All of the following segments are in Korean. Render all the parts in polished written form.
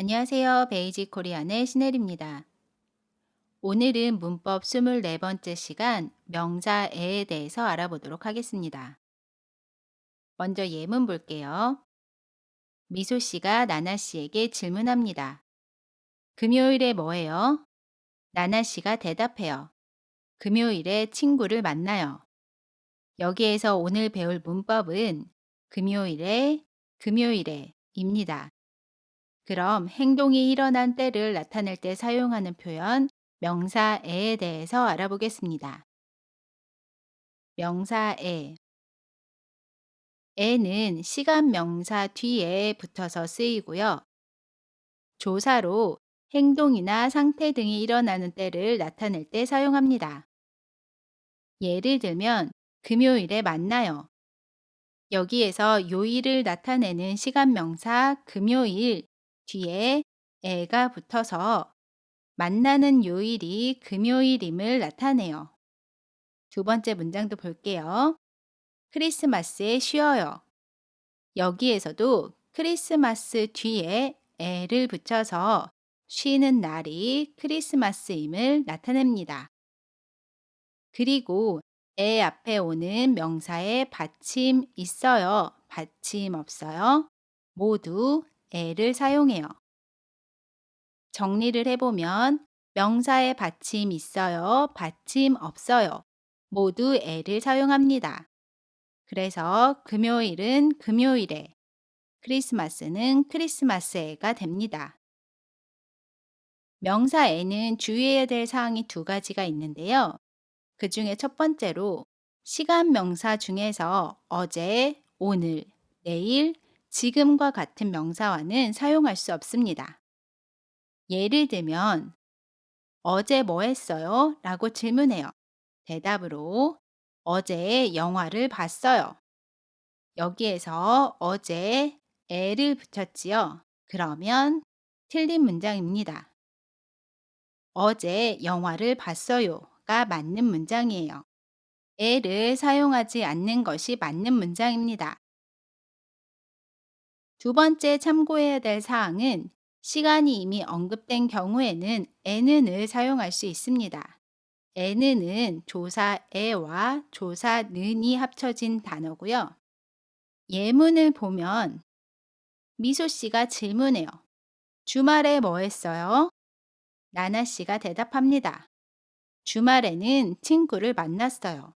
안녕하세요. 베이직 코리안의 신혜리입니다. 오늘은 문법 24번째 시간 명사에에 대해서 알아보도록 하겠습니다. 먼저 예문 볼게요. 미소 씨가 나나 씨에게 질문합니다. 금요일에 뭐해요? 나나 씨가 대답해요. 금요일에 친구를 만나요. 여기에서 오늘 배울 문법은 금요일에입니다. 그럼 행동이 일어난 때를 나타낼 때 사용하는 표현 명사에에 대해서 알아보겠습니다. 명사에. 에는 시간 명사 뒤에 붙어서 쓰이고요. 조사로 행동이나 상태 등이 일어나는 때를 나타낼 때 사용합니다. 예를 들면 금요일에 만나요. 여기에서 요일을 나타내는 시간 명사 금요일 뒤에 에가 붙어서 만나는 요일이 금요일임을 나타내요. 두 번째 문장도 볼게요. 크리스마스에 쉬어요. 여기에서도 크리스마스 뒤에 에를 붙여서 쉬는 날이 크리스마스임을 나타냅니다. 그리고 에 앞에 오는 명사의 받침 있어요, 받침 없어요 모두 에를 사용해요. 정리를 해보면 명사의 받침 있어요, 받침 없어요 모두 에를 사용합니다. 그래서 금요일은 금요일에, 크리스마스는 크리스마스에가 됩니다. 명사에는 주의해야 될 사항이 두 가지가 있는데요. 그 중에 첫 번째로 시간 명사 중에서 어제, 오늘, 내일, 지금과 같은 명사와는 사용할 수 없습니다. 예를 들면 어제 뭐 했어요? 라고 질문해요. 대답으로 어제 영화를 봤어요. 여기에서 어제 에를 붙였지요. 그러면 틀린 문장입니다. 어제 영화를 봤어요가 맞는 문장이에요. 에를 사용하지 않는 것이 맞는 문장입니다. 두 번째 참고해야 될 사항은 시간이 이미 언급된 경우에는 에는을 사용할 수 있습니다. 에는은 조사 에와 조사 는이 합쳐진 단어고요. 예문을 보면 미소 씨가 질문해요. 주말에 뭐 했어요? 나나 씨가 대답합니다. 주말에는 친구를 만났어요.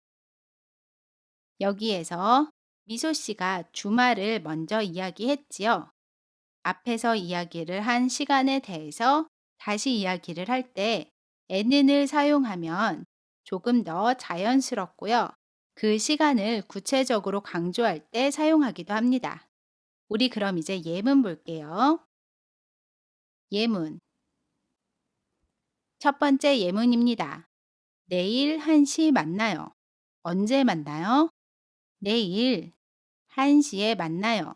여기에서 미소 씨가 주말을 먼저 이야기했지요. 앞에서 이야기를 한 시간에 대해서 다시 이야기를 할 때 n을 사용하면 조금 더 자연스럽고요. 그 시간을 구체적으로 강조할 때 사용하기도 합니다. 우리 그럼 이제 예문 볼게요. 예문. 첫 번째 예문입니다. 내일 1시 만나요. 언제 만나요? 내일 1시에 만나요.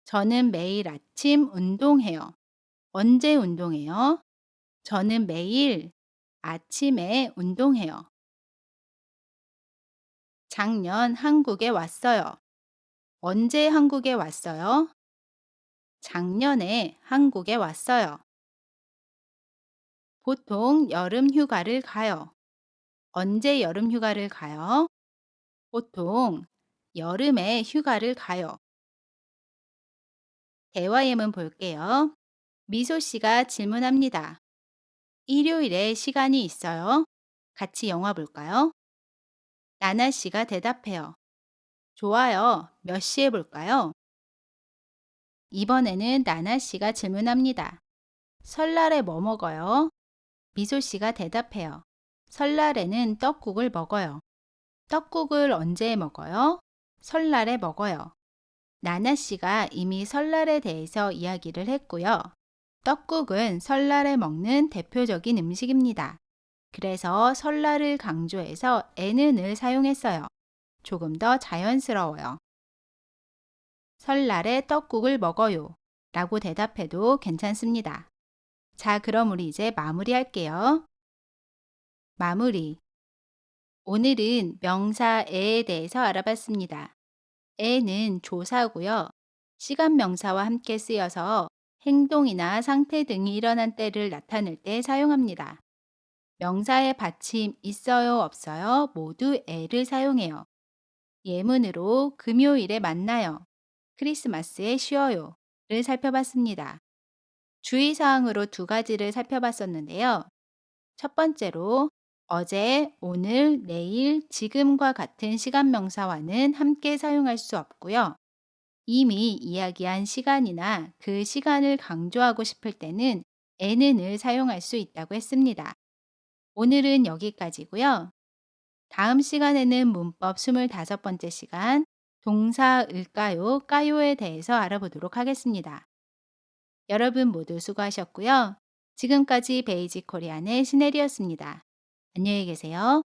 저는 매일 아침 운동해요. 언제 운동해요? 저는 매일 아침에 운동해요. 작년 한국에 왔어요. 언제 한국에 왔어요? 작년에 한국에 왔어요. 보통 여름 휴가를 가요. 언제 여름 휴가를 가요? 보통 여름에 휴가를 가요. 대화 예문 볼게요. 미소 씨가 질문합니다. 일요일에 시간이 있어요? 같이 영화 볼까요? 나나 씨가 대답해요. 좋아요. 몇 시에 볼까요? 이번에는 나나 씨가 질문합니다. 설날에 뭐 먹어요? 미소 씨가 대답해요. 설날에는 떡국을 먹어요. 떡국을 언제 먹어요? 설날에 먹어요. 나나 씨가 이미 설날에 대해서 이야기를 했고요. 떡국은 설날에 먹는 대표적인 음식입니다. 그래서 설날을 강조해서 n을 사용했어요. 조금 더 자연스러워요. 설날에 떡국을 먹어요. 라고 대답해도 괜찮습니다. 자, 그럼 우리 이제 마무리할게요. 마무리. 오늘은 명사에에 대해서 알아봤습니다. 에는 조사고요. 시간 명사와 함께 쓰여서 행동이나 상태 등이 일어난 때를 나타낼 때 사용합니다. 명사의 받침 있어요, 없어요 모두 에를 사용해요. 예문으로 금요일에 만나요. 크리스마스에 쉬어요. 를 살펴봤습니다. 주의사항으로 두 가지를 살펴봤었는데요. 첫 번째로 어제, 오늘, 내일, 지금과 같은 시간 명사와는 함께 사용할 수 없고요. 이미 이야기한 시간이나 그 시간을 강조하고 싶을 때는 n을 사용할 수 있다고 했습니다. 오늘은 여기까지고요. 다음 시간에는 문법 25번째 시간 동사 을까요, 까요에 대해서 알아보도록 하겠습니다. 여러분 모두 수고하셨고요. 지금까지 베이직 코리안의 신혜리였습니다. 안녕히 계세요.